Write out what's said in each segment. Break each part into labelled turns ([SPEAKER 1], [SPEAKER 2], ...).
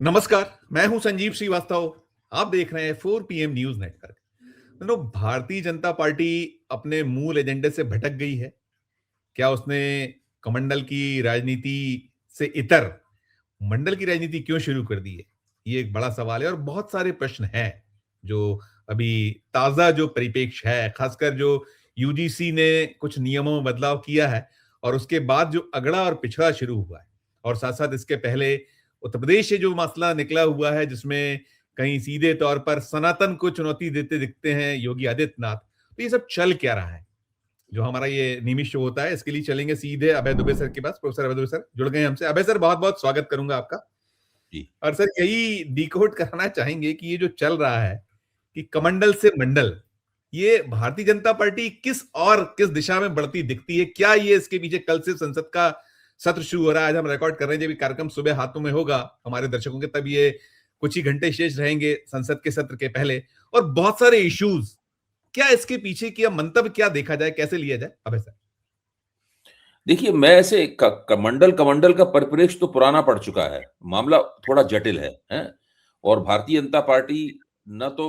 [SPEAKER 1] नमस्कार, मैं हूं संजीव श्रीवास्तव। आप देख रहे हैं 4 PM news network. Bharatiya Janata party अपने मूल एजेंडे से भटक गई है। क्या उसने कमंडल की राजनीति से इतर मंडल की राजनीति क्यों शुरू कर दी है? ये एक बड़ा सवाल है और बहुत सारे प्रश्न हैं जो अभी ताजा जो परिपेक्ष है, खासकर जो यूजीसी ने कुछ नियमों में बदलाव किया है और उसके बाद जो अगड़ा और पिछड़ा शुरू हुआ है, और साथ साथ इसके पहले उत्तर प्रदेश से जो मसला निकला हुआ है, जिसमें कहीं सीधे तौर पर सनातन को चुनौती देते दिखते हैं योगी आदित्यनाथ। तो ये सब चल क्या रहा है? जो हमारा ये नियमित शो होता है, इसके लिए चलेंगे सीधे अभय दुबे सर के पास। प्रोफेसर अभय दुबे सर जुड़ गए हैं हमसे। अभय सर, बहुत बहुत स्वागत करूंगा आपका।
[SPEAKER 2] जी।
[SPEAKER 1] और सर, यही डिकोड कराना चाहेंगे कि ये जो चल रहा है कि कमंडल से मंडल, ये भारतीय जनता पार्टी किस दिशा में बढ़ती दिखती है? क्या ये इसके पीछे कल से संसद का सत्र शुरू हो रहा है? आज हम रिकॉर्ड कर रहे हैं, जब ये कार्यक्रम सुबह हाथों में होगा हमारे दर्शकों के, तब ये कुछ ही घंटे शेष रहेंगे संसद के सत्र के पहले, और बहुत सारे इश्यूज। क्या इसके पीछे की मंतव्य क्या देखा जाए, कैसे लिया जाए अभय सर?
[SPEAKER 2] देखिए, मैं ऐसे कमंडल का परिप्रेक्ष्य तो पुराना पड़ चुका है। मामला थोड़ा जटिल है? और भारतीय जनता पार्टी न तो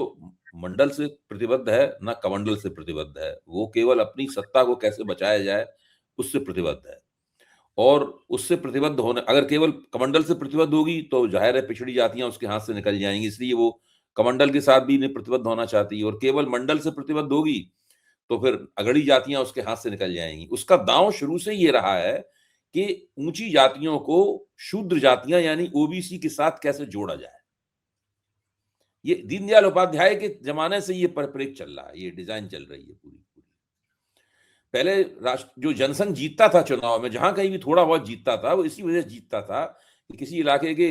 [SPEAKER 2] मंडल से प्रतिबद्ध है, ना कमंडल से प्रतिबद्ध है। वो केवल अपनी सत्ता को कैसे बचाया जाए, उससे प्रतिबद्ध है। और उससे प्रतिबद्ध होने अगर केवल कमंडल से प्रतिबद्ध होगी, तो ज़ाहिर है पिछड़ी जातियाँ उसके हाथ से निकल जाएँगी, इसलिए वो कमंडल के साथ भी नहीं प्रतिबद्ध होना चाहती। और केवल मंडल से प्रतिबद्ध होगी, तो फिर अगड़ी जातियां उसके हाथ से निकल जाएंगी। उसका दांव शुरू से ये रहा है कि ऊंची जातियों को शूद्र जातियां यानी ओबीसी के साथ कैसे जोड़ा जाए। ये दीनदयाल उपाध्याय के जमाने से ये परिप्रेक्ष्य चल रहा है, ये डिजाइन चल रही है पूरी पूरी। पहले राष्ट्र जो जनसंघ जीतता था चुनाव में, जहां कहीं भी थोड़ा बहुत जीतता था, वो इसी वजह से जीतता था कि किसी इलाके के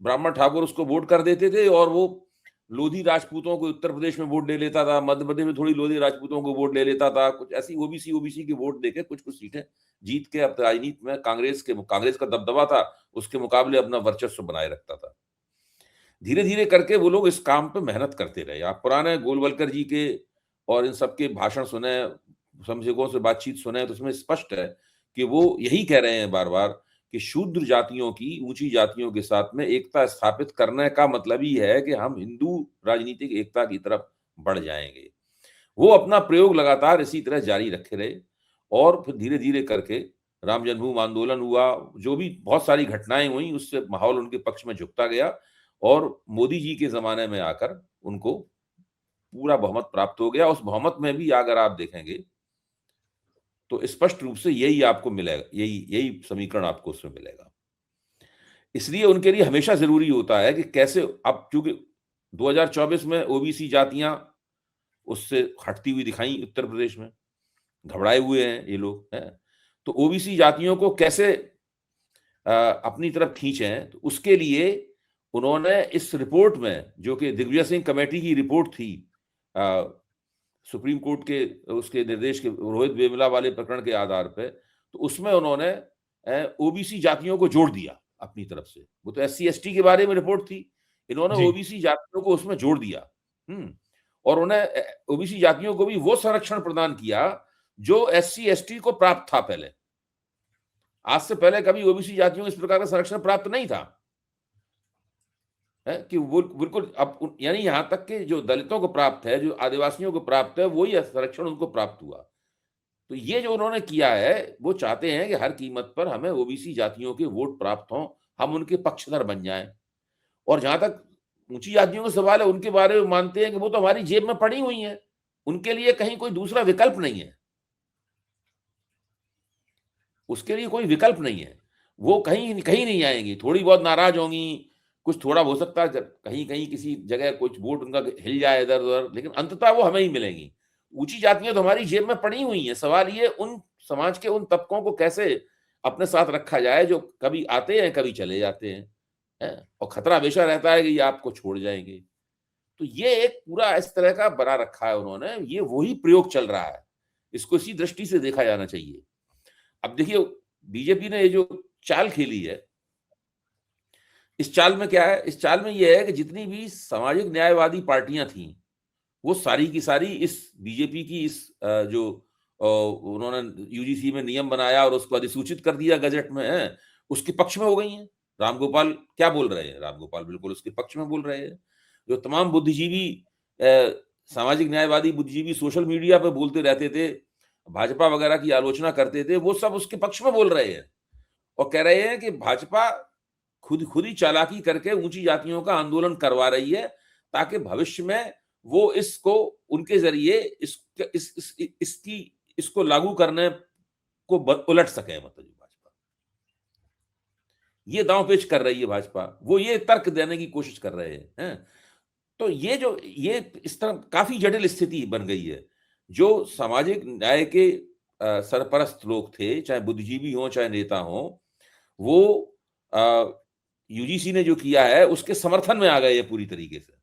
[SPEAKER 2] ब्राह्मण ठाकुर उसको वोट कर देते थे, और वो लोधी राजपूतों को उत्तर प्रदेश में वोट ले लेता था, मध्य प्रदेश में थोड़ी लोधी राजपूतों को वोट ले लेता था, कुछ ऐसी ओबीसी के वोट देके कुछ कुछ सीटें जीत के अब राजनीति में कांग्रेस का दबदबा था, उसके मुकाबले अपना वर्चस्व बनाए रखता था। धीरे धीरे करके वो लोग इस काम पे मेहनत करते रहे। आप पुराने गोलवलकर जी के और इन सबके भाषण सुने, समझकों से बातचीत सुने, तो उसमें स्पष्ट है कि वो यही कह रहे हैं बार बार कि शूद्र जातियों की ऊंची जातियों के साथ में एकता स्थापित करने का मतलब ही है कि हम हिंदू राजनीतिक एकता की तरफ बढ़ जाएंगे। वो अपना प्रयोग लगातार इसी तरह जारी रखे रहे, और फिर धीरे धीरे करके राम जन्मभूमि आंदोलन हुआ, जो भी बहुत सारी घटनाएं हुई, उससे माहौल उनके पक्ष में झुकता गया, और मोदी जी के जमाने में आकर उनको पूरा बहुमत प्राप्त हो गया। उस बहुमत में भी अगर आप देखेंगे तो स्पष्ट रूप से यही आपको मिलेगा, यही यही समीकरण आपको उसमें मिलेगा। इसलिए उनके लिए हमेशा जरूरी होता है कि कैसे, अब चूंकि 2024 में ओबीसी जातियां उससे हटती हुई दिखाई उत्तर प्रदेश में, घबराए हुए हैं ये लोग हैं, तो ओबीसी जातियों को कैसे अपनी तरफ खींचें, तो उसके लिए उन्होंने इस रिपोर्ट में, जो कि दिग्विजय सिंह कमेटी की रिपोर्ट थी, सुप्रीम कोर्ट के उसके निर्देश के, रोहित वेमुला वाले प्रकरण के आधार पे, तो उसमें उन्होंने ओबीसी जातियों को जोड़ दिया अपनी तरफ से। वो तो एससी एसटी के बारे में रिपोर्ट थी, इन्होंने
[SPEAKER 1] जी।
[SPEAKER 2] ओबीसी जातियों को उसमें जोड़ दिया। और उन्हें ओबीसी जातियों को भी वो संरक्षण प्रदान किया जो एससी एसटी को प्राप्त था पहले। आज से पहले कभी ओबीसी जातियों को इस प्रकार का संरक्षण प्राप्त नहीं था, है कि वो बिल्कुल अब यानी यहां तक कि जो दलितों को प्राप्त है, जो आदिवासियों को प्राप्त है, वही संरक्षण उनको प्राप्त हुआ। तो ये जो उन्होंने किया है, वो चाहते हैं कि हर कीमत पर हमें ओबीसी जातियों के वोट प्राप्त हों, हम उनके पक्षधर बन जाएं। और जहां तक ऊंची जातियों का सवाल है, उनके बारे में मानते हैं कि वो तो हमारी जेब में पड़ी हुई है, उनके लिए कहीं कोई दूसरा विकल्प नहीं है, उसके लिए कोई विकल्प नहीं है। वो कहीं कहीं नहीं आएंगी, थोड़ी बहुत नाराज होंगी, कुछ थोड़ा हो सकता है कहीं कहीं किसी जगह कुछ वोट उनका हिल जाए इधर उधर, लेकिन अंततः वो हमें ही मिलेंगी। ऊंची जातियां तो हमारी जेब में पड़ी हुई हैं। सवाल ये उन समाज के उन तबकों को कैसे अपने साथ रखा जाए जो कभी आते हैं कभी चले जाते हैं, और खतरा हमेशा रहता है कि ये आपको छोड़ जाएंगे। तो ये एक पूरा इस तरह का बना रखा है उन्होंने, ये वही प्रयोग चल रहा है, इसको इसी दृष्टि से देखा जाना चाहिए। अब देखिए, बीजेपी ने ये जो चाल खेली है, इस चाल में क्या है, इस चाल में ये है कि जितनी भी सामाजिक न्यायवादी पार्टियां थीं, वो सारी की सारी इस बीजेपी की इस जो उन्होंने यूजीसी में नियम बनाया और उसको अधिसूचित कर दिया गजट में है, उसके पक्ष में हो गई हैं। रामगोपाल क्या बोल रहे हैं? रामगोपाल बिल्कुल उसके पक्ष में बोल रहे हैं। जो तमाम बुद्धिजीवी अ, सामाजिक न्यायवादी बुद्धिजीवी सोशल मीडिया पे बोलते रहते थे, भाजपा वगैरह की आलोचना करते थे, वो सब उसके पक्ष में बोल रहे हैं और कह रहे हैं कि भाजपा खुद खुद ही चालाकी करके ऊंची जातियों का आंदोलन करवा रही है ताकि भविष्य में वो इसको उनके जरिए इसकी इसको लागू करने को उलट सके। मतलब भाजपा ये दांव पेच कर रही है, भाजपा वो ये तर्क देने की कोशिश कर रहे हैं। तो ये इस तरह काफी जटिल स्थिति बन गई है। जो सामाजिक न्याय के सरपरस्त लोग थे, चाहे बुद्धिजीवी हों चाहे नेता हों, वो यूजीसी ने जो किया है उसके समर्थन में आ गए हैं पूरी तरीके से।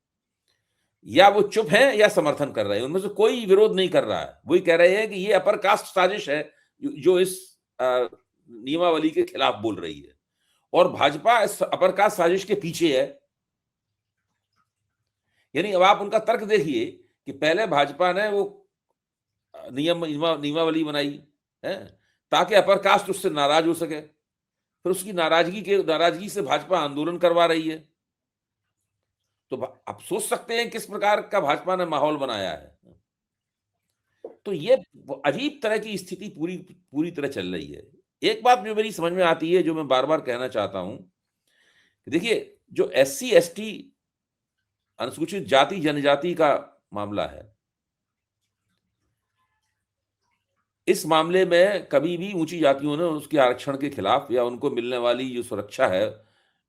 [SPEAKER 2] या वो चुप हैं या समर्थन कर रहे हैं, उनमें से कोई विरोध नहीं कर रहा है। वही कह रहे हैं कि ये अपर कास्ट साजिश है जो इस नियमावली के खिलाफ बोल रही है और भाजपा इस अपर कास्ट साजिश के पीछे है। यानी अब आप उनका तर्क देखिए कि पहले भाजपा ने वो नियमावली बनाई है ताकि अपर कास्ट उससे नाराज हो सके, फिर उसकी नाराजगी से भाजपा आंदोलन करवा रही है। तो आप सोच सकते हैं किस प्रकार का भाजपा ने माहौल बनाया है। तो ये अजीब तरह की स्थिति पूरी पूरी तरह चल रही है। एक बात जो मेरी समझ में आती है, जो मैं बार बार कहना चाहता हूं, देखिए जो SC ST अनुसूचित जाति जनजाति का मामला है, इस मामले में कभी भी ऊंची जातियों ने उसके आरक्षण के खिलाफ या उनको मिलने वाली जो सुरक्षा है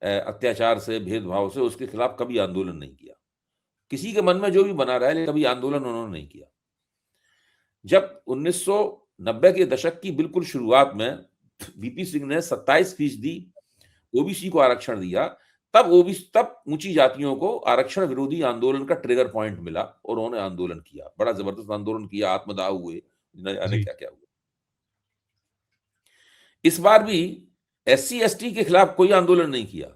[SPEAKER 2] अत्याचार से, भेदभाव से, उसके खिलाफ कभी आंदोलन नहीं किया। किसी के मन में जो भी बना रहा है, कभी आंदोलन उन्होंने नहीं किया। जब 1990 के दशक की बिल्कुल शुरुआत में VP सिंह ने 27% ओबीसी को आरक्षण दिया, तब ऊंची जातियों को आरक्षण विरोधी आंदोलन का ट्रिगर पॉइंट मिला और उन्होंने आंदोलन किया, बड़ा जबरदस्त आंदोलन किया, आत्मदाह हुए, क्या क्या हुआ। इस बार भी SC ST के खिलाफ कोई आंदोलन नहीं किया।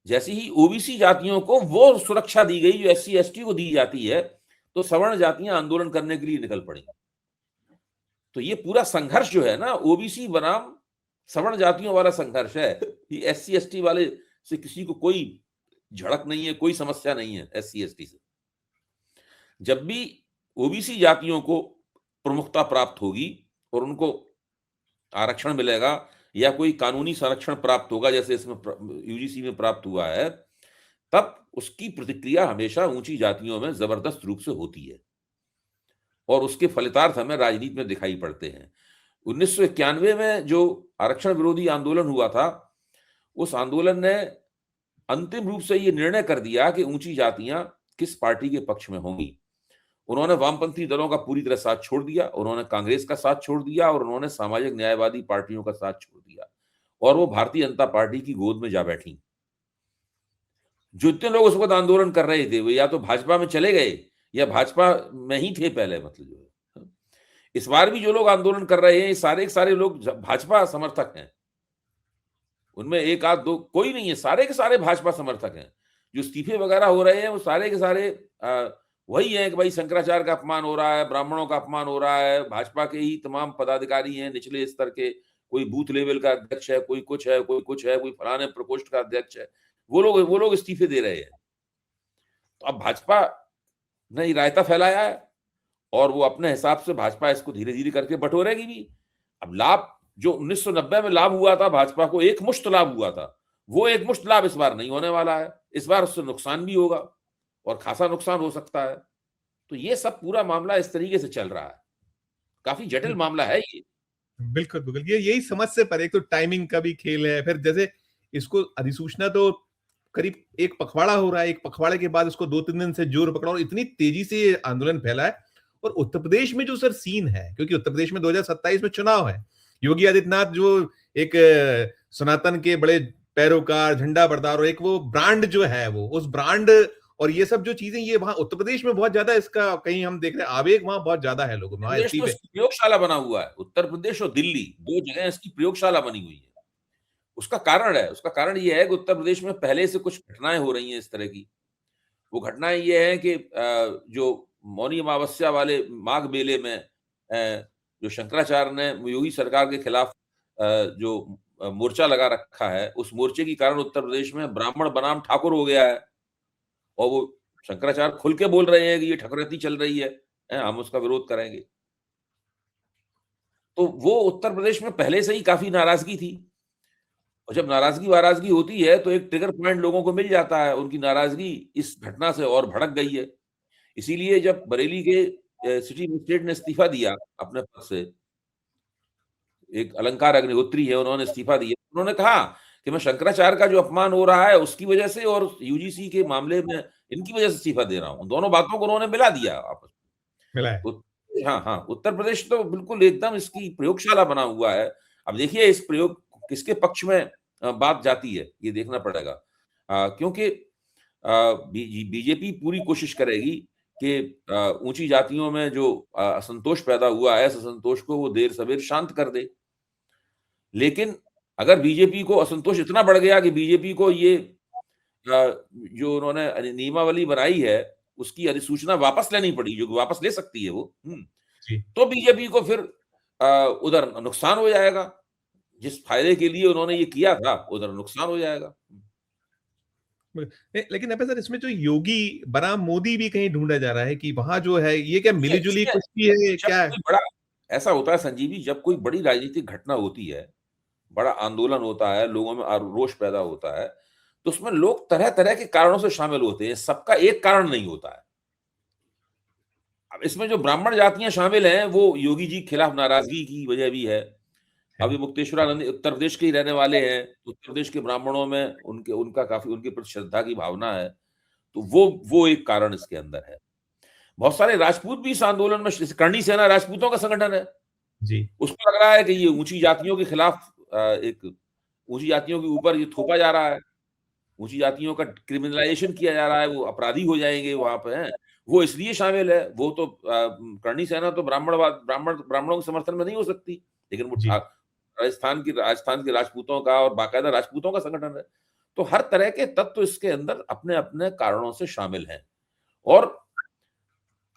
[SPEAKER 2] जैसे ही ओबीसी जातियों को वो सुरक्षा दी गई जो SC ST को दी जाती है, तो सवर्ण जातियां आंदोलन करने के लिए निकल पड़ी। तो ये पूरा संघर्ष जो है ना, ओबीसी बनाम सवर्ण जातियों वाला संघर्ष है। ये SC ST वाले से किसी को कोई झड़क नहीं है, कोई समस्या नहीं है SC ST से। जब भी ओबीसी जातियों को प्रमुखता प्राप्त होगी और उनको आरक्षण मिलेगा या कोई कानूनी संरक्षण प्राप्त होगा, जैसे इसमें यूजीसी में प्राप्त हुआ है, तब उसकी प्रतिक्रिया हमेशा ऊंची जातियों में जबरदस्त रूप से होती है और उसके फलितार्थ हमें राजनीति में दिखाई पड़ते हैं। 1991 में जो आरक्षण विरोधी आंदोलन हुआ था, उस आंदोलन ने अंतिम रूप से यह निर्णय कर दिया कि ऊंची जातियां किस पार्टी के पक्ष में होंगी। उन्होंने वामपंथी दलों का पूरी तरह साथ छोड़ दिया, उन्होंने कांग्रेस का साथ छोड़ दिया और उन्होंने सामाजिक न्यायवादी पार्टियों का साथ छोड़ दिया और वो भारतीय जनता पार्टी की गोद में जा बैठी। जो इतने लोग उस वक्त आंदोलन कर रहे थे, वे या तो भाजपा में चले गए या भाजपा में ही थे पहले। मतलब जो है, इस बार भी जो लोग आंदोलन कर रहे हैं, सारे के सारे लोग भाजपा समर्थक हैं। उनमें एक आध दो कोई नहीं है, सारे के सारे भाजपा समर्थक हैं। जो इस्तीफे वगैरह हो रहे हैं, वो सारे के सारे वही है कि भाई शंकराचार्य का अपमान हो रहा है, ब्राह्मणों का अपमान हो रहा है। भाजपा के ही तमाम पदाधिकारी हैं निचले स्तर के, कोई बूथ लेवल का अध्यक्ष है, कोई कुछ है, कोई कुछ है, कोई फलाने प्रकोष्ठ का अध्यक्ष है, वो लोग इस्तीफे दे रहे हैं। तो अब भाजपा ने रायता फैलाया है और वो अपने हिसाब से भाजपा इसको धीरे धीरे करके बटोरेगी भी। अब लाभ जो 1990 में लाभ हुआ था भाजपा को, एक मुश्त लाभ हुआ था, वो एक मुश्त लाभ इस बार नहीं होने वाला है। इस बार उससे नुकसान भी होगा और खासा नुकसान हो सकता है। तो ये सब पूरा मामला इस तरीके से चल रहा है, काफी जटिल मामला है ये।
[SPEAKER 1] बिल्कुल बिल्कुल, ये यही समझ से पर एक तो टाइमिंग का भी खेल है। फिर जैसे इसको अधिसूचना तो करीब एक पखवाड़ा हो रहा है, एक पखवाड़े के बाद इसको 2-3 दिन से जोर पकड़ा और इतनी तेजी से ये आंदोलन फैला है। और उत्तर प्रदेश में जो सर सीन है, क्योंकि उत्तर प्रदेश में 2027 में चुनाव है, योगी आदित्यनाथ जो एक सनातन के बड़े पैरोकार, झंडा बरदार और एक वो ब्रांड जो है, वो उस ब्रांड और ये सब जो चीजें, ये वहां उत्तर प्रदेश में बहुत ज्यादा इसका कहीं हम देख रहे हैं आवेग वहां बहुत ज्यादा है लोगों में।
[SPEAKER 2] प्रदेश तो इसकी प्रयोगशाला बना हुआ है, उत्तर प्रदेश और दिल्ली, दो जगह इसकी प्रयोगशाला बनी हुई है। उसका कारण ये है कि उत्तर प्रदेश में पहले से कुछ घटनाएं हो रही हैं इस तरह की। वो घटनाएं ये है कि जो मौनी अमावस्या वाले माघ मेले में जो शंकराचार्य ने योगी सरकार के खिलाफ जो मोर्चा लगा रखा है, उस मोर्चे के कारण उत्तर प्रदेश में ब्राह्मण बनाम ठाकुर हो गया है और वो शंकराचार्य खुल के बोल रहे हैं कि ये ठकुरैती चल रही है, हम उसका विरोध करेंगे। तो वो उत्तर प्रदेश में पहले से ही काफ़ी नाराज़गी थी और जब नाराज़गी-वाराज़गी होती है तो एक ट्रिगर पॉइंट लोगों को मिल जाता है, उनकी नाराज़गी इस घटना से और भड़क गई है। इसीलिए जब बरेली के सिटी मजिस्ट्रेट ने इस्तीफ़ा दिया अपने पद से, एक अलंकार अग्निहोत्री है, उन्होंने इस्तीफ़ा दिया। उन्होंने कहा कि मैं शंकराचार्य का जो अपमान हो रहा है उसकी वजह से और यूजीसी के मामले में इनकी वजह से इस्तीफ़ा दे रहा हूँ। दोनों बातों को उन्होंने मिला दिया आपस
[SPEAKER 1] मिला है।
[SPEAKER 2] में। हाँ, हाँ, उत्तर प्रदेश तो बिल्कुल एकदम इसकी प्रयोगशाला बना हुआ है। अब देखिए इस प्रयोग किसके पक्ष में बात जाती है, ये देखना पड़ेगा। क्योंकि बीजेपी पूरी कोशिश करेगी कि ऊँची जातियों में जो असंतोष पैदा हुआ है, इस असंतोष को वो देर-सवेर शांत कर दे। लेकिन अगर बीजेपी को असंतोष इतना बढ़ गया कि बीजेपी को ये जो उन्होंने नियमावली बनाई है, उसकी अधिसूचना वापस लेनी पड़ी, जो वापस ले सकती है वो,
[SPEAKER 1] जी।
[SPEAKER 2] तो बीजेपी को फिर उधर नुकसान हो जाएगा। जिस फायदे के लिए उन्होंने ये किया था, उधर नुकसान हो जाएगा।
[SPEAKER 1] लेकिन अब सर इसमें जो योगी बनाम मोदी भी कहीं ढूंढा जा रहा है कि वहां जो है ये क्या
[SPEAKER 2] देखिए,
[SPEAKER 1] मिली-जुली
[SPEAKER 2] इसमें
[SPEAKER 1] कुश्ती है
[SPEAKER 2] जब
[SPEAKER 1] क्या है?
[SPEAKER 2] कोई बड़ा ऐसा होता है संजीवी, जब कोई बड़ी राजनीतिक घटना होती है, बड़ा आंदोलन होता है, लोगों में रोष पैदा होता है, तो उसमें लोग तरह-तरह के कारणों से शामिल होते हैं, सबका एक कारण नहीं होता है। अब इसमें जो ब्राह्मण जातियाँ शामिल हैं, वो योगी जी के खिलाफ नाराज़गी की वजह भी है।
[SPEAKER 1] है।
[SPEAKER 2] अभी मुक्तेश्वरानंद उत्तर प्रदेश के ही रहने वाले हैं, उत्तर प्रदेश के ब्राह्मणों में उनका काफ़ी उनके प्रति श्रद्धा की भावना है, तो वो एक कारण इसके अंदर है। बहुत सारे राजपूत भी इस आंदोलन में जैसे करणी सेना राजपूतों का संगठन है।
[SPEAKER 1] जी।
[SPEAKER 2] उसको लग रहा है कि ये ऊँची जातियों के खिलाफ एक ऊँची जातियों के ऊपर ये थोपा जा रहा है। ऊँची जातियों का क्रिमिनलाइज़ेशन किया जा रहा है, वो अपराधी हो जाएँगे वहाँ पे हैं। वो इसलिए शामिल है, वो तो करणी सेना तो ब्राह्मणों के समर्थन में नहीं हो सकती। लेकिन वो
[SPEAKER 1] जी।
[SPEAKER 2] राजस्थान के राजपूतों का और बाकायदा राजपूतों का संगठन है। तो हर तरह के तत्व इसके अंदर अपने-अपने कारणों से शामिल हैं। और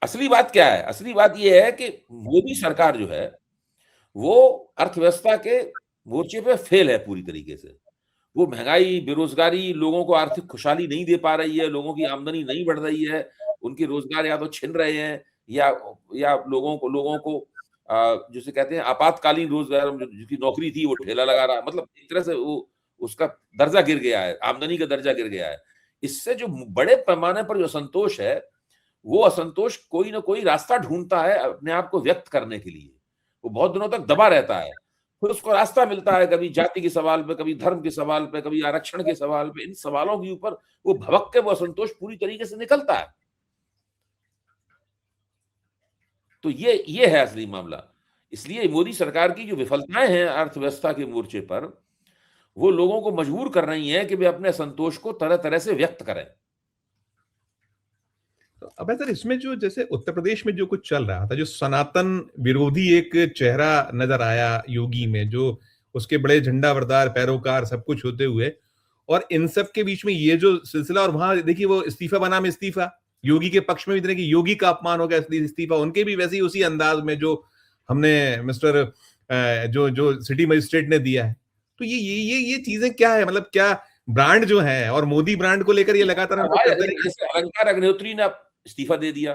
[SPEAKER 2] असली बात क्या है? असली बात ये है कि मोदी सरकार जो है, वो अर्थव्यवस्था के मोर्चे पे फेल है पूरी तरीके से। वो महँगाई, बेरोज़गारी, लोगों को आर्थिक खुशहाली नहीं दे पा रही है, लोगों की आमदनी नहीं बढ़ रही है, उनके रोज़गार या तो छिन रहे हैं या लोगों को जिसे कहते हैं आपातकालीन रोज़गार जिसकी नौकरी थी वो ठेला लगा रहा है। मतलब एक तरह से वो उसका दर्जा गिर गया है, आमदनी का दर्जा गिर गया है। इससे जो बड़े पैमाने पर जो असंतोष है, वो असंतोष कोई न कोई रास्ता ढूँढता है अपने आप को व्यक्त करने के लिए। वो बहुत दिनों तक दबा रहता है। फिर उसको रास्ता मिलता है कभी जाति के सवाल पे, कभी धर्म के सवाल पे, कभी आरक्षण के सवाल पे। इन सवालों के ऊपर वो भभक के वो असंतोष पूरी तरीके से निकलता है। तो ये है असली मामला। इसलिए मोदी सरकार की जो विफलताएँ हैं अर्थव्यवस्था के मोर्चे पर, वो लोगों को मजबूर कर रही हैं कि वे अपने असंतोष को तरह-तरह से व्यक्त करें।
[SPEAKER 1] तो अब सर इसमें जो जैसे उत्तर प्रदेश में जो कुछ चल रहा था, जो सनातन विरोधी एक चेहरा नजर आया योगी में, जो उसके बड़े झंडा बरदार पैरोकार सब कुछ होते हुए, और इन सब के बीच में ये जो सिलसिला, और वहां देखिए वो इस्तीफा बनाम इस्तीफा, योगी के पक्ष में भी तरह की योगी का अपमान हो गया इसलिए इस्तीफा, उनके भी वैसे ही उसी अंदाज में जो हमने मिस्टर जो जो सिटी मजिस्ट्रेट ने दिया है। तो ये चीजें क्या है, मतलब क्या ब्रांड जो है, और मोदी ब्रांड को लेकर ये लगातार हम लोग करते रहे।
[SPEAKER 2] जैसे अलंकार अग्निहोत्री ने इस्तीफा दे दिया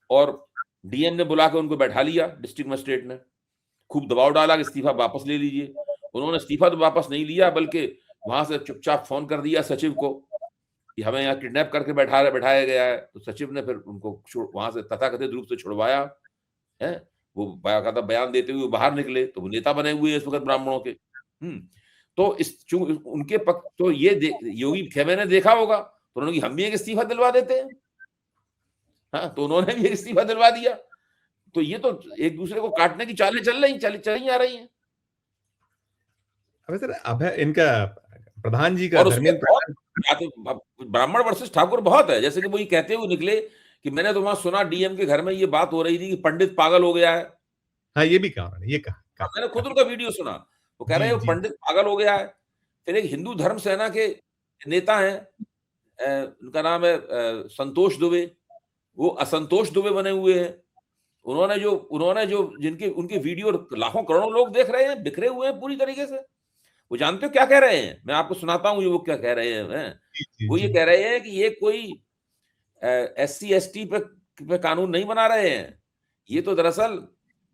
[SPEAKER 2] और डीएम ने बुला के उनको बैठा लिया डिस्ट्रिक्ट मजिस्ट्रेट ने। खूब दबाव डाला कि इस्तीफा वापस ले लीजिए। उन्होंने इस्तीफा तो वापस नहीं लिया बल्कि वहां से चुपचाप फोन कर दिया सचिव को कि हमें यहाँ किडनैप करके बैठाया गया है। तो सचिव ने फिर उनको वहां से तथाकथित रूप से छुड़वाया है। वो बाकायदा बयान देते हुए बाहर निकले तो वो नेता बने हुए इस वक्त ब्राह्मणों के। तो इस उनके पक्ष तो ये योगी खेमे ने देखा होगा तो उन्होंने हम भी एक इस्तीफा दिलवा देते हैं। हाँ, तो उन्होंने भी एक इस्तीफा दिलवा दिया। तो ये तो एक दूसरे को काटने की चालें चल ही आ रही हैं।
[SPEAKER 1] अब सर अब है इनका प्रधान जी का,
[SPEAKER 2] और उसमें
[SPEAKER 1] धर्मेंद्र
[SPEAKER 2] बहुत
[SPEAKER 1] प्रधान।
[SPEAKER 2] ब्राह्मण वर्सेस ठाकुर बहुत है। जैसे कि वो ये कहते हुए निकले कि मैंने तो वहां सुना डीएम के घर में ये बात हो रही थी कि पंडित पागल हो गया है।
[SPEAKER 1] हाँ, ये भी कहा उन्होंने, ये कहा
[SPEAKER 2] मैंने खुद
[SPEAKER 1] कहा।
[SPEAKER 2] उनका वीडियो सुना। वो कह रहे
[SPEAKER 1] जी
[SPEAKER 2] हैं
[SPEAKER 1] जी।
[SPEAKER 2] पंडित पागल हो गया है। फिर एक हिंदू धर्म सेना के नेता हैं, उनका नाम है संतोष दुबे। वो असंतोष दुबे बने हुए हैं उन्होंने जो जिनके उनके वीडियो लाखों करोड़ों लोग देख रहे हैं, बिखरे हुए हैं पूरी तरीके से। वो जानते हो क्या कह रहे हैं? मैं आपको सुनाता हूँ वो क्या कह रहे हैं।
[SPEAKER 1] जी, जी,
[SPEAKER 2] वो ये
[SPEAKER 1] जी।
[SPEAKER 2] कह रहे हैं कि ये कोई एससी एसटी पे कानून नहीं बना रहे हैं। ये तो दरअसल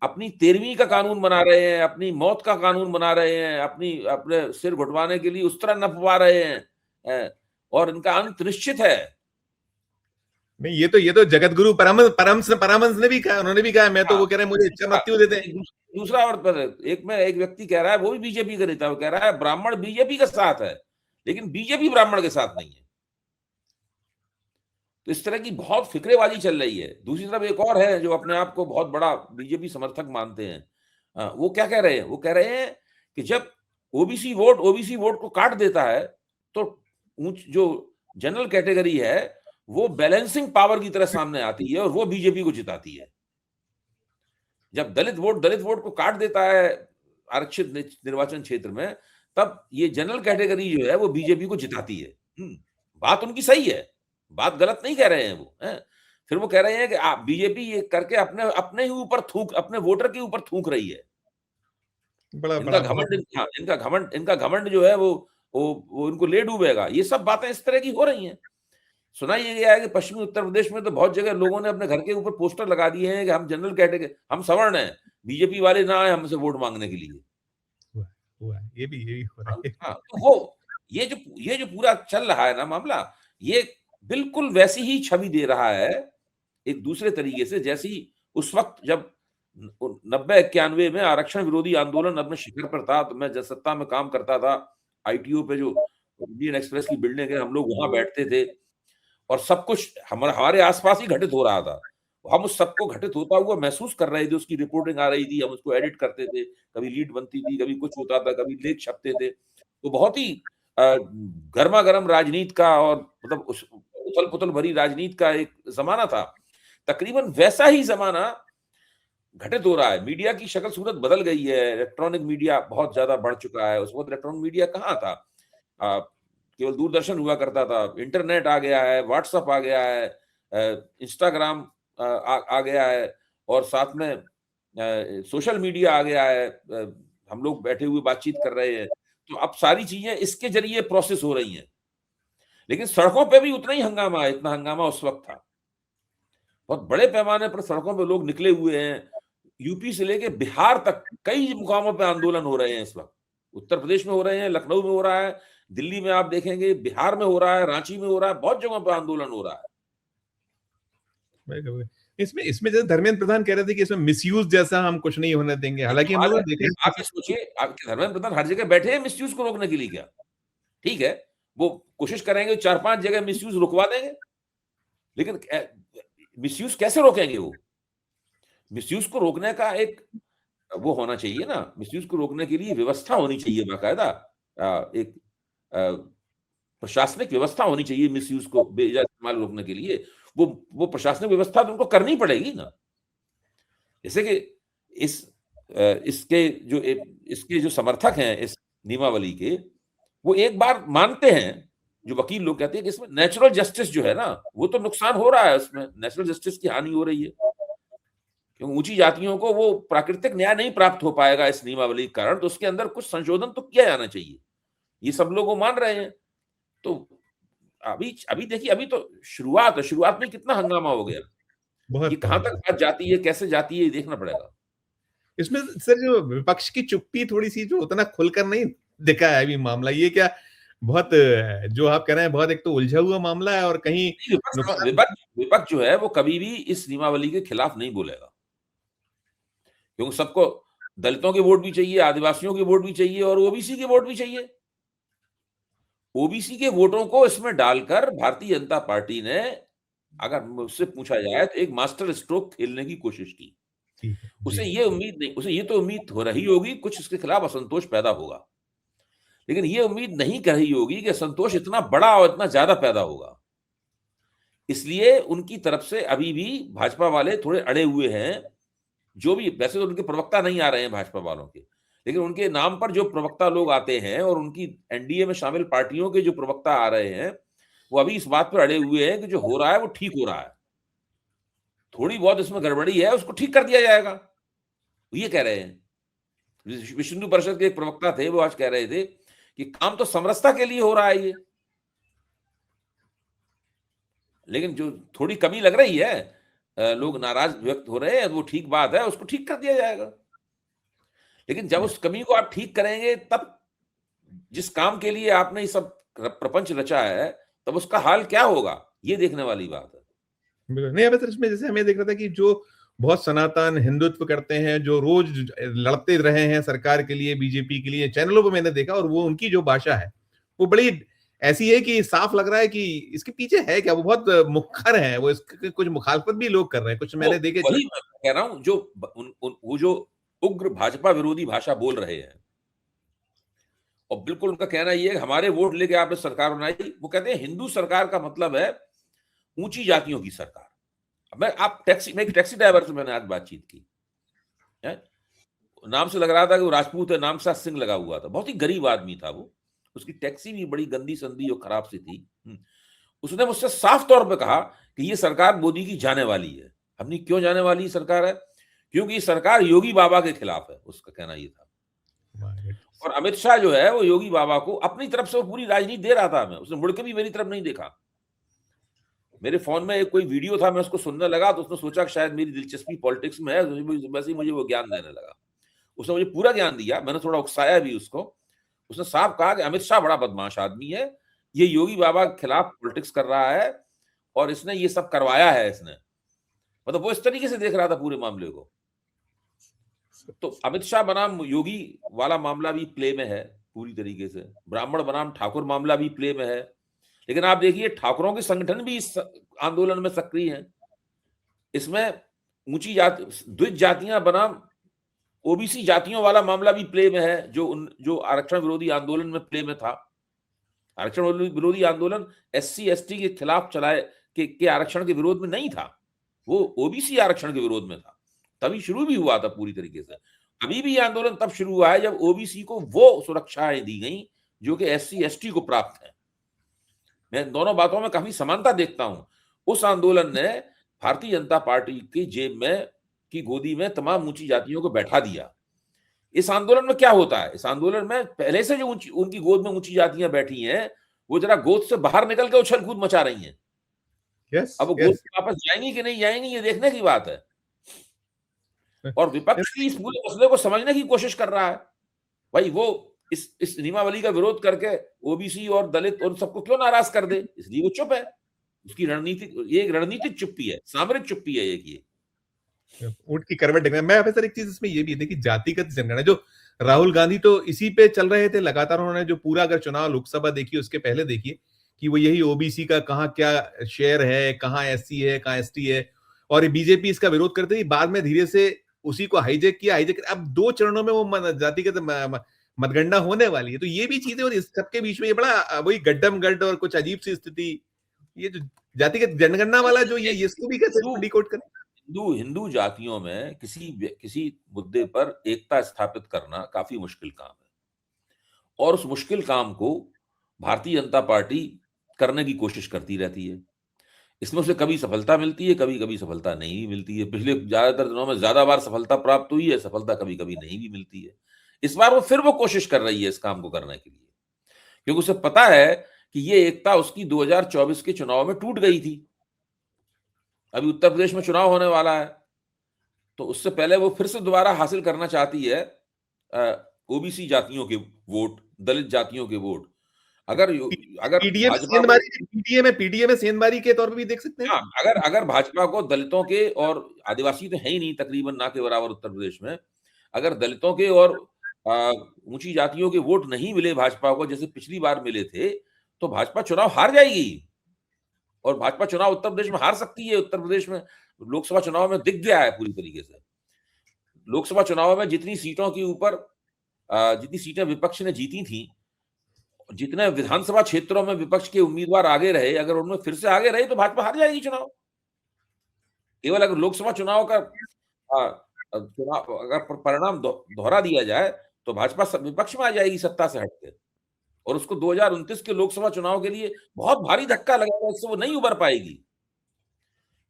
[SPEAKER 2] अपनी 13वीं का कानून बना रहे हैं, अपनी मौत का कानून बना रहे हैं, अपने सिर घुटवाने के लिए उस तरह नपवा रहे हैं, और इनका अंत निश्चित है।
[SPEAKER 1] नहीं, ये तो जगत गुरु परमहंस ने भी कहा, उन्होंने भी कहा, मैं तो,
[SPEAKER 2] हाँ,
[SPEAKER 1] वो कह रहे हैं मुझे इच्छा मृत्यु दे दें।
[SPEAKER 2] दूसरा और पर एक व्यक्ति कह रहा है, वो भी बीजेपी का नेता, वो कह रहा है ब्राह्मण बीजेपी के साथ है, लेकिन बीजेपी ब्राह्मण के साथ नहीं है। तो इस तरह की बहुत फिक्रेबाजी चल रही है। दूसरी तरफ एक और है जो अपने आप को बहुत बड़ा बीजेपी समर्थक मानते हैं। वो क्या कह रहे हैं? वो कह रहे हैं कि जब ओबीसी वोट को काट देता है, तो जो जनरल कैटेगरी है वो बैलेंसिंग पावर की तरह सामने आती है और वो बीजेपी को जिताती है। जब दलित वोट को काट देता है आरक्षित निर्वाचन क्षेत्र में, तब ये जनरल कैटेगरी जो है वो बीजेपी को जिताती है। बात उनकी सही है, बात गलत नहीं कह रहे हैं वो, हैं? फिर वो कह रहे हैं कि बीजेपी ये करके अपने ही ऊपर अपने वोटर के ऊपर थूक रही है।
[SPEAKER 1] बड़ा बड़ा बहुत।
[SPEAKER 2] इनका घमंड जो है वो इनको ले डूबेगा। ये सब बातें इस तरह की हो रही हैं। सुना ये गया है कि पश्चिमी उत्तर प्रदेश में तो बहुत जगह लोगों ने अपने घर के ऊपर पोस्टर लगा दिए हैं कि हम जनरल कैटेगरी, हम सवर्ण हैं, बीजेपी वाले ना आए हमसे वोट मांगने के लिए।
[SPEAKER 1] हुआ है। ये भी हो रहा है।
[SPEAKER 2] हाँ, तो वो ये जो पूरा चल रहा है ना मामला, ये बिल्कुल वैसी ही छवि दे रहा है एक दूसरे तरीके से, जैसी उस वक्त जब 90-91 में आरक्षण विरोधी आंदोलन अपने शिखर पर था, तो मैं जब सत्ता में काम करता था, आईटीओ पे जो इंडियन एक्सप्रेस की बिल्डिंग है, हम लोग वहां बैठते थे और सब कुछ हमारे आसपास ही घटित हो रहा था। हम उस सबको घटित होता हुआ महसूस कर रहे थे, उसकी रिपोर्टिंग आ रही थी, हम उसको एडिट करते थे, कभी लीड बनती थी, कभी कुछ होता था, कभी लेख छपते थे। तो बहुत ही गर्मा-गर्म राजनीति का और मतलब उस उथल-पुथल भरी राजनीति का एक ज़माना था। तकरीबन वैसा ही ज़माना घटित हो रहा है। मीडिया की शक्ल सूरत बदल गई है, इलेक्ट्रॉनिक मीडिया बहुत ज़्यादा बढ़ चुका है। उस वक़्त इलेक्ट्रॉनिक मीडिया कहाँ था? अ, केवल दूरदर्शन हुआ करता था, इंटरनेट आ गया है, व्हाट्सएप आ गया है, इंस्टाग्राम आ गया है और साथ में सोशल मीडिया आ गया है। हम लोग बैठे हुए बातचीत कर रहे हैं, तो अब सारी चीजें इसके जरिए प्रोसेस हो रही हैं। लेकिन सड़कों पे भी उतना ही हंगामा है, इतना हंगामा उस वक्त था। बहुत बड़े पैमाने पर सड़कों पे लोग निकले हुए हैं। यूपी से लेके बिहार तक कई मुकामों पे आंदोलन हो रहे हैं इस वक्त। उत्तर प्रदेश में हो रहे हैं, लखनऊ में हो रहा है, दिल्ली में आप देखेंगे, बिहार में हो रहा है, रांची में हो रहा है, बहुत जगहों पर आंदोलन हो रहा है।
[SPEAKER 1] इसमें इसमें जैसे धर्मेंद्र प्रधान कह रहे थे कि इसमें मिसयूज जैसा हम कुछ नहीं होने देंगे, हालांकि हम लोग देखें।
[SPEAKER 2] आप ये सोचिए, आपके धर्मेंद्र प्रधान हर जगह बैठे हैं मिसयूज को रोकने के लिए क्या? ठीक है, वो कोशिश करेंगे 4-5 जगह मिसयूज रुकवा देंगे, लेकिन मिसयूज कैसे रोकेंगे वो? मिसयूज को रोकने का एक वो होना चाहिए ना, मिसयूज को रोकने के लिए व्यवस्था होनी चाहिए बाकायदा। एक प्रशासनिक व्यवस्था होनी चाहिए मिसयूज को बेजा इस्तेमाल रोकने के लिए। वो प्रशासनिक व्यवस्था तो उनको करनी पड़ेगी ना। जैसे कि इस इसके जो समर्थक हैं इस नियमावली के, वो एक बार मानते हैं, जो वकील लोग कहते हैं कि इसमें नेचुरल जस्टिस जो है ना, वो तो नुकसान हो रहा है, उसमें नेचुरल जस्टिस की हानि हो रही है, क्योंकि ऊंची जातियों को वो प्राकृतिक न्याय नहीं प्राप्त हो पाएगा इस नियमावली के कारण, तो उसके अंदर कुछ संशोधन तो किया जाना चाहिए। ये सब लोग वो मान रहे हैं। तो अभी अभी देखिए, अभी तो शुरुआत है, शुरुआत में कितना हंगामा हो गया। ये
[SPEAKER 1] बहुत
[SPEAKER 2] कहां तक बात जाती है, कैसे जाती है, ये देखना पड़ेगा।
[SPEAKER 1] इसमें सर जो विपक्ष की चुप्पी थोड़ी सी जो उतना खुलकर नहीं दिखा है अभी मामला, ये क्या बहुत जो आप कह रहे हैं बहुत एक तो उलझा हुआ मामला है और कहीं नुकसान।
[SPEAKER 2] विपक्ष जो है वो कभी भी इस नियमावली के खिलाफ नहीं बोलेगा, क्योंकि सबको दलितों के वोट भी चाहिए, आदिवासियों के वोट भी चाहिए और ओबीसी के वोट भी चाहिए। ओबीसी के वोटों को इसमें डालकर भारतीय जनता पार्टी ने, अगर मुझसे पूछा जाए, तो एक मास्टर स्ट्रोक खेलने की कोशिश की। उसे ये तो उम्मीद हो रही होगी कुछ इसके खिलाफ असंतोष पैदा होगा, लेकिन ये उम्मीद नहीं कर रही होगी कि असंतोष इतना बड़ा और इतना ज्यादा पैदा होगा। इसलिए उनकी तरफ से अभी भी भाजपा वाले थोड़े अड़े हुए हैं। जो भी, वैसे तो उनके प्रवक्ता नहीं आ रहे हैं भाजपा वालों के, लेकिन उनके नाम पर जो प्रवक्ता लोग आते हैं और उनकी एनडीए में शामिल पार्टियों के जो प्रवक्ता आ रहे हैं, वो अभी इस बात पर अड़े हुए हैं कि जो हो रहा है वो ठीक हो रहा है। थोड़ी बहुत इसमें गड़बड़ी है, उसको ठीक कर दिया जाएगा, ये कह रहे हैं। विश्व हिंदू परिषद के एक प्रवक्ता थे, वो आज कह रहे थे कि काम तो समरसता के लिए हो रहा है ये, लेकिन जो थोड़ी कमी लग रही है, लोग नाराज व्यक्त हो रहे हैं, वो ठीक बात है, उसको ठीक कर दिया जाएगा। लेकिन जब उस कमी को आप ठीक करेंगे, तब जिस काम के लिए आपने ये सब प्रपंच रचा है, तब उसका हाल क्या होगा, ये देखने वाली बात है।
[SPEAKER 1] नहीं, अब इसमें जैसे हमें देख रहा था कि जो बहुत सनातन हिंदुत्व करते हैं, जो रोज लड़ते रहे हैं सरकार के लिए, बीजेपी के लिए, चैनलों पर मैंने देखा, और वो उनकी जो भाषा है वो बड़ी ऐसी है कि साफ लग रहा है कि इसके पीछे है क्या। वो बहुत मुखर है, वो इसके कुछ मुखालफत भी लोग कर रहे हैं, कुछ मैंने देखे।
[SPEAKER 2] वही मैं कह रहा हूं, जो वो जो उग्र भाजपा विरोधी भाषा बोल रहे हैं, और बिल्कुल उनका कहना ये है हमारे वोट लेके आपने सरकार बनाई। वो कहते हैं हिंदू सरकार का मतलब है ऊंची जातियों की सरकार। मैं एक टैक्सी ड्राइवर से मैंने आज बातचीत की है, नाम से लग रहा था कि वो राजपूत है, नाम से सिंह लगा हुआ था, बहुत ही गरीब आदमी था वो, उसकी टैक्सी भी बड़ी गंदी संदी और खराब सी थी। उसने मुझसे साफ तौर पे कहा कि ये सरकार मोदी की जाने वाली है। हमने क्यों जाने वाली सरकार है? क्योंकि ये सरकार योगी बाबा के खिलाफ है, उसका कहना ये था। और अमित शाह जो है वो योगी बाबा को अपनी तरफ से वो पूरी राजनीति दे रहा था हमें, उसने मुड़ के भी मेरी तरफ नहीं देखा। मेरे फोन में एक कोई वीडियो था, मैं उसको सुनने लगा तो उसने सोचा कि शायद मेरी दिलचस्पी पॉलिटिक्स में है, वैसे ही मुझे वो ज्ञान देने लगा। उसने मुझे पूरा ज्ञान दिया, मैंने थोड़ा उकसाया भी उसको। उसने साफ कहा कि अमित शाह बड़ा बदमाश आदमी है, ये योगी बाबा के खिलाफ पॉलिटिक्स कर रहा है और इसने ये सब करवाया है इसने। मतलब वो इस तरीके से देख रहा था पूरे मामले को। तो अमित शाह बनाम योगी वाला मामला भी प्ले में है पूरी तरीके से, ब्राह्मण बनाम ठाकुर मामला भी प्ले में है। लेकिन आप देखिए ठाकुरों के संगठन भी इस आंदोलन में सक्रिय हैं। इसमें ऊंची जाति द्विज जातियां बनाम ओबीसी जातियों वाला मामला भी प्ले में है, जो आरक्षण विरोधी आंदोलन में प्ले में था। आरक्षण विरोधी आंदोलन एससी एसटी के खिलाफ चलाए के आरक्षण के विरोध में नहीं था, वो ओबीसी आरक्षण के विरोध में था। तभी शुरू भी हुआ था पूरी तरीके से। अभी भी ये आंदोलन तब शुरू हुआ है जब ओबीसी को वो सुरक्षाएं दी गई जो कि एससी एसटी को प्राप्त है। मैं दोनों बातों में काफी समानता देखता हूं। उस आंदोलन ने भारतीय जनता पार्टी की जेब में की गोदी में तमाम ऊंची जातियों को बैठा दिया। इस आंदोलन में क्या होता है, इस आंदोलन में पहले से जो उनकी गोद में ऊंची जातियां बैठी हैं, वो जरा गोद से बाहर निकल के उछल कूद मचा रही हैं। अब वो गोद से वापस जाएंगी कि नहीं जाएंगी, ये देखने की बात है। और विपक्ष भी इस पूरे मसले को समझने की कोशिश कर रहा है। भाई वो इस नियमावली का विरोध करके ओबीसी और दलित और सबको क्यों नाराज कर दे, इसलिए वो चुप है। उसकी रणनीति, ये एक रणनीतिक चुप्पी है, सामरिक चुप्पी है ये।
[SPEAKER 1] ऊंट की करवट देखना। मैं सर एक चीज इसमें ये भी है कि जातिगत जनगणना, जो राहुल गांधी तो इसी पे चल रहे थे लगातार, उन्होंने जो पूरा अगर चुनाव लोकसभा देखिए उसके पहले देखिए कि वो यही ओबीसी का कहाँ क्या शेयर है, कहाँ एससी है, कहाँ एसटी है, और बीजेपी इसका विरोध करते थी। बाद में धीरे से उसी को हाईजेक किया। अब 2 चरणों में वो जातिगत मतगणना होने वाली है। तो ये भी चीजें, और इस सबके बीच में ये बड़ा वही गड्ढम गड्ढ और कुछ अजीब सी स्थिति, ये जो जातिगत जनगणना वाला जो ये इसको भी कैसे डिकोड करें।
[SPEAKER 2] हिंदू जातियों में किसी मुद्दे पर एकता स्थापित करना काफी मुश्किल काम है, और उस मुश्किल काम को भारतीय जनता पार्टी करने की कोशिश करती रहती है। इसमें उसे कभी सफलता मिलती है, कभी कभी सफलता नहीं भी मिलती है। पिछले ज्यादातर दिनों में ज्यादा बार सफलता प्राप्त हुई है, सफलता कभी कभी नहीं भी मिलती है। इस बार वो कोशिश कर रही है इस काम को करने के लिए, क्योंकि उसे पता है कि ये एकता उसकी 2024 के चुनाव में टूट गई थी। अभी उत्तर प्रदेश में चुनाव होने वाला है, तो उससे पहले वो फिर से दोबारा हासिल करना चाहती है ओबीसी जातियों के वोट, दलित जातियों के वोट। अगर
[SPEAKER 1] पीडीए में सेंधमारी के तौर पे भी देख सकते हैं।
[SPEAKER 2] अगर भाजपा को दलितों के, और आदिवासी तो है ही नहीं तकरीबन ना के बराबर उत्तर प्रदेश में, अगर दलितों के और ऊंची जातियों के वोट नहीं मिले भाजपा को जैसे पिछली बार मिले थे, तो भाजपा चुनाव हार जाएगी। और भाजपा चुनाव उत्तर प्रदेश में हार सकती है। उत्तर प्रदेश में लोकसभा चुनाव में दिख गया है पूरी तरीके से। लोकसभा चुनाव में जितनी सीटों के ऊपर जितनी सीटें विपक्ष ने जीती थी, जितने विधानसभा क्षेत्रों में विपक्ष के उम्मीदवार आगे रहे, अगर उनमें फिर से आगे रहे तो भाजपा हार जाएगी चुनाव। केवल अगर लोकसभा चुनाव का अगर परिणाम दोहरा दिया जाए तो भाजपा विपक्ष में आ जाएगी सत्ता से हटके, और उसको 2029 के लोकसभा चुनाव के लिए बहुत भारी धक्का लगेगा, इससे वो नहीं उबर पाएगी।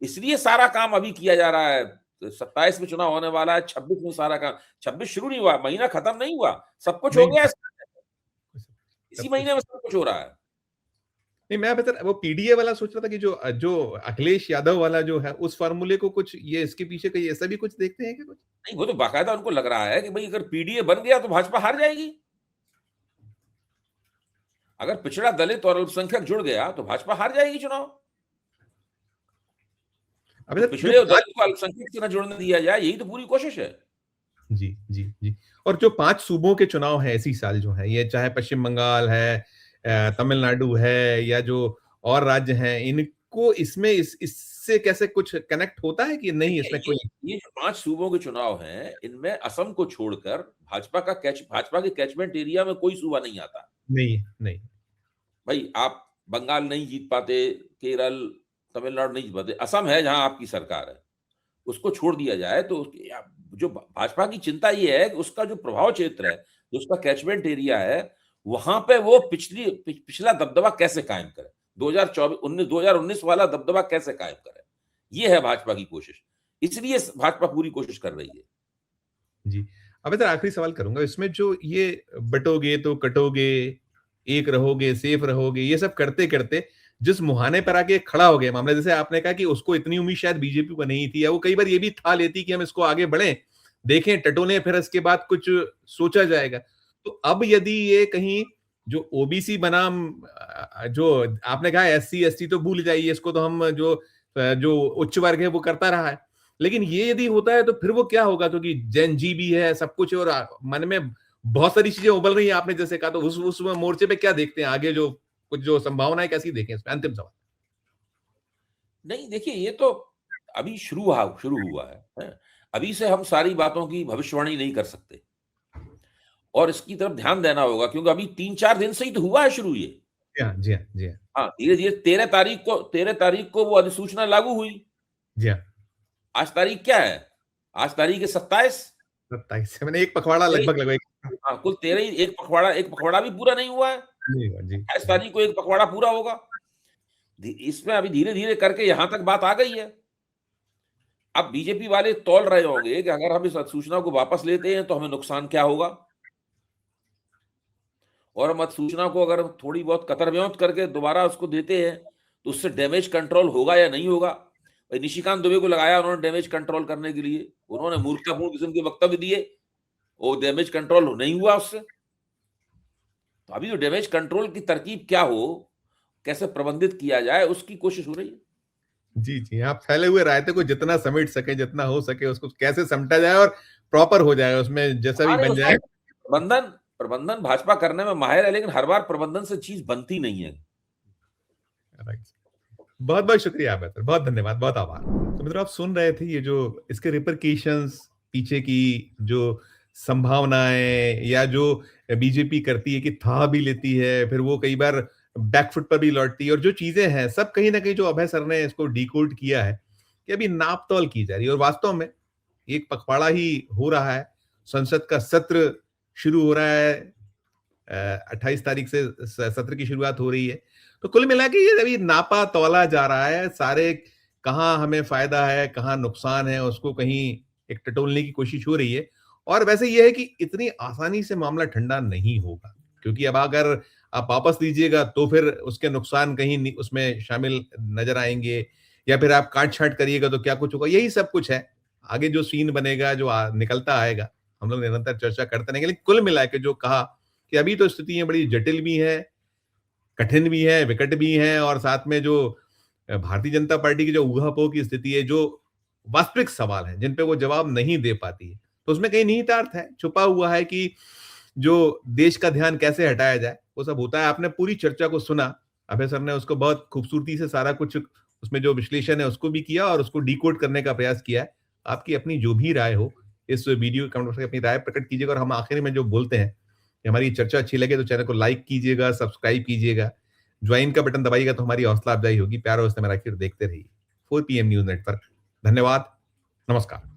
[SPEAKER 2] इसलिए सारा काम अभी किया जा रहा है। 27 में चुनाव होने वाला है, 26 में सारा काम, 26 शुरू नहीं हुआ, महीना खत्म नहीं हुआ, सब कुछ हो
[SPEAKER 1] नहीं,
[SPEAKER 2] गया है, इसी
[SPEAKER 1] सब कुछ
[SPEAKER 2] महीने में सब कुछ हो रहा है।
[SPEAKER 1] नहीं, मैं बेहतर वो पीडीए वाला सोच रहा था कि जो जो अखिलेश यादव वाला जो है उस फार्मूले को कुछ ये इसके पीछे कहीं ऐसा भी कुछ देखते हैं क्या कुछ?
[SPEAKER 2] नहीं, वो तो बाकायदा उनको लग रहा है कि भाई अगर पीडीए बन गया तो भाजपा हार जाएगी। अगर पिछड़ा, दलित और अल्पसंख्यक जुड़ गया तो भाजपा हार जाएगी चुनाव।
[SPEAKER 1] अबे
[SPEAKER 2] तो
[SPEAKER 1] सर जो
[SPEAKER 2] पिछड़े और दलित को अल्पसंख्यक से न जुड़ने दिया जाए, यही तो पूरी कोशिश है।
[SPEAKER 1] जी, जी, जी। और जो 5 सूबों के चुनाव हैं इसी साल जो हैं, ये चाहे पश्चिम बंगाल है, तमिलनाडु है या जो और राज्य हैं, इनको इसमें इससे कैसे कुछ कनेक्ट होता है कि नहीं इसमें
[SPEAKER 2] देखिए,
[SPEAKER 1] कोई
[SPEAKER 2] ये जो 5 सूबों के चुनाव हैं, इनमें असम को छोड़कर भाजपा के कैचमेंट एरिया में कोई सूबा नहीं आता।
[SPEAKER 1] नहीं, नहीं।
[SPEAKER 2] भाई आप बंगाल नहीं जीत पाते, केरल, तमिलनाडु नहीं जीत पाते, असम है जहां आपकी सरकार है, उसको छोड़ दिया जाए तो जो भाजपा की चिंता ये है कि उसका जो प्रभाव क्षेत्र है, जो उसका कैचमेंट एरिया है, वहां पे वो पिछला दबदबा कैसे कायम करे, 2019 वाला दबदबा कैसे कायम करे, ये है भाजपा की कोशिश। इसलिए भाजपा पूरी कोशिश कर रही है।
[SPEAKER 1] जी। अब इधर आखिरी सवाल करूँगा, इसमें जो ये बँटोगे तो कटोगे, एक रहोगे, सेफ रहोगे, ये सब करते-करते जिस मुहाने पर आके खड़ा हो गया मामला, जैसे आपने कहा कि उसको इतनी उम्मीद शायद बीजेपी को नहीं थी या वो कई बार ये भी था लेती कि हम इसको आगे बढ़ें, देखें, टटोलें, फिर इसके बाद कुछ सोचा जाएगा। तो अब यदि ये कहीं जो ओबीसी बनाम जो आपने कहा एससी, एसटी तो भूल जाइए, इसको तो हम जो उच्च वर्ग है वो करता रहा है। लेकिन ये यदि होता है तो फिर वो क्या होगा? क्योंकि जेन जी भी है, सब कुछ है और मन में बहुत सारी चीजें उबल रही हैं आपने जैसे कहा, तो उस मोर्चे पे क्या देखते हैं आगे जो कुछ जो संभावनाएं कैसी देखें इसमें? अंतिम सवाल।
[SPEAKER 2] नहीं, देखिए, ये तो अभी शुरू हुआ है? अभी से हम सारी बातों की भविष्यवाणी नहीं कर सकते और इसकी तरफ ध्यान देना होगा, क्योंकि अभी 3-4 दिन से ही तो हुआ है शुरू ये।
[SPEAKER 1] जी हाँ, जी हाँ, जी हाँ।
[SPEAKER 2] हाँ, धीरे-धीरे 13 तारीख को वो अधिसूचना लागू हुई।
[SPEAKER 1] जी हाँ।
[SPEAKER 2] आज तारीख क्या है? आज तारीख है 27।
[SPEAKER 1] 27 मैंने एक पखवाड़ा
[SPEAKER 2] तेई
[SPEAKER 1] लगभग
[SPEAKER 2] हाँ, कुल 13 ही, एक पखवाड़ा भी पूरा नहीं हुआ है।
[SPEAKER 1] नहीं हुआ। जी,
[SPEAKER 2] 28
[SPEAKER 1] जी।
[SPEAKER 2] तारीख को एक पखवाड़ा पूरा होगा। इसमें अभी धीरे-धीरे करके यहां तक बात आ गई है। अब बीजेपी वाले तौल रहे होंगे कि अगर हम इस अधिसूचना को वापस लेते हैं तो हमें नुकसान क्या होगा, और हम अधिसूचना को अगर थोड़ी बहुत कतर-व्योंत करके दोबारा उसको देते हैं तो उससे डैमेज कंट्रोल होगा या नहीं होगा। निशिकांत दुबे को लगाया उन्होंने डैमेज कंट्रोल करने के लिए, उन्होंने मूर्खतापूर्ण किस्म के वक्तव्य दिए, वो डैमेज कंट्रोल नहीं हुआ उससे। तो अभी जो डैमेज कंट्रोल की तरकीब क्या हो, कैसे प्रबंधित किया जाए, उसकी कोशिश हो रही है।
[SPEAKER 1] जी, जी। आप फैले हुए रायते को जितना समेट सके, जितना हो सके उसको कैसे समेटा जाए और प्रॉपर हो जाए उसमें जैसा भी
[SPEAKER 2] हाँ, नहीं,
[SPEAKER 1] बन
[SPEAKER 2] उसमें
[SPEAKER 1] जाए।
[SPEAKER 2] प्रबंधन प्रबंधन भाजपा करने में माहिर है, लेकिन हर बार प्रबंधन से चीज बनती नहीं है।
[SPEAKER 1] राइट। बहुत-बहुत शुक्रिया आपका सर, बहुत धन्यवाद, बहुत आभार। तो मित्रों आप सुन रहे थे ये जो इसके रिपरकशंस पीछे की जो संभावनाएँ या जो बीजेपी करती है कि था भी लेती है, फिर वो कई बार बैकफुट पर भी लौटती है और जो चीज़ें हैं सब कहीं न कहीं जो अभय सर ने इसको डिकोड किया है कि अभी नाप-तौल की जा रही है और वास्तव में एक पखवाड़ा ही हो रहा है। संसद का सत्र शुरू हो रहा है 28 तारीख से सत्र की शुरुआत हो रही है। तो कुल मिला के ये अभी नापा तौला जा रहा है, सारे कहाँ हमें फायदा है, कहाँ नुकसान है, उसको कहीं एक टटोलने की कोशिश हो रही है। और वैसे ये है कि इतनी आसानी से मामला ठंडा नहीं होगा, क्योंकि अब अगर आप वापस लीजिएगा तो फिर उसके नुकसान कहीं उसमें शामिल नजर आएंगे या फिर आप काट-छाँट करिएगा तो क्या कुछ होगा, यही सब कुछ है। आगे जो सीन बनेगा, जो निकलता आएगा, हम लोग निरंतर चर्चा करते रहेंगे। लेकिन कुल मिला के जो कहा कि अभी तो स्थितियाँ बड़ी जटिल भी हैं, कठिन भी है, विकट भी है और साथ में जो भारतीय जनता पार्टी की जो ऊहापोह की स्थिति है, जो वास्तविक सवाल हैं, जिन पे वो जवाब नहीं दे पाती है, तो उसमें कहीं निहितार्थ है, छुपा हुआ है कि जो देश का ध्यान कैसे हटाया जाए, वो सब होता है। आपने पूरी चर्चा को सुना, अभय सर ने उसको बहुत खूबसूरती से सारा कुछ उसमें जो विश्लेषण है उसको भी किया और उसको डिकोड करने का प्रयास किया है। आपकी अपनी जो भी राय हो, इस वीडियो कमेंट बॉक्स में अपनी राय प्रकट कीजिएगा और हम आखिर में जो बोलते हैं कि हमारी चर्चा अच्छी लगे तो चैनल को लाइक कीजिएगा, सब्सक्राइब कीजिएगा, ज्वाइन का बटन दबाइएगा तो हमारी हौसला अफजाई होगी। प्यार और स्नेह में रखिए और देखते रहिए 4 पीएम न्यूज़ नेटवर्क। धन्यवाद, नमस्कार।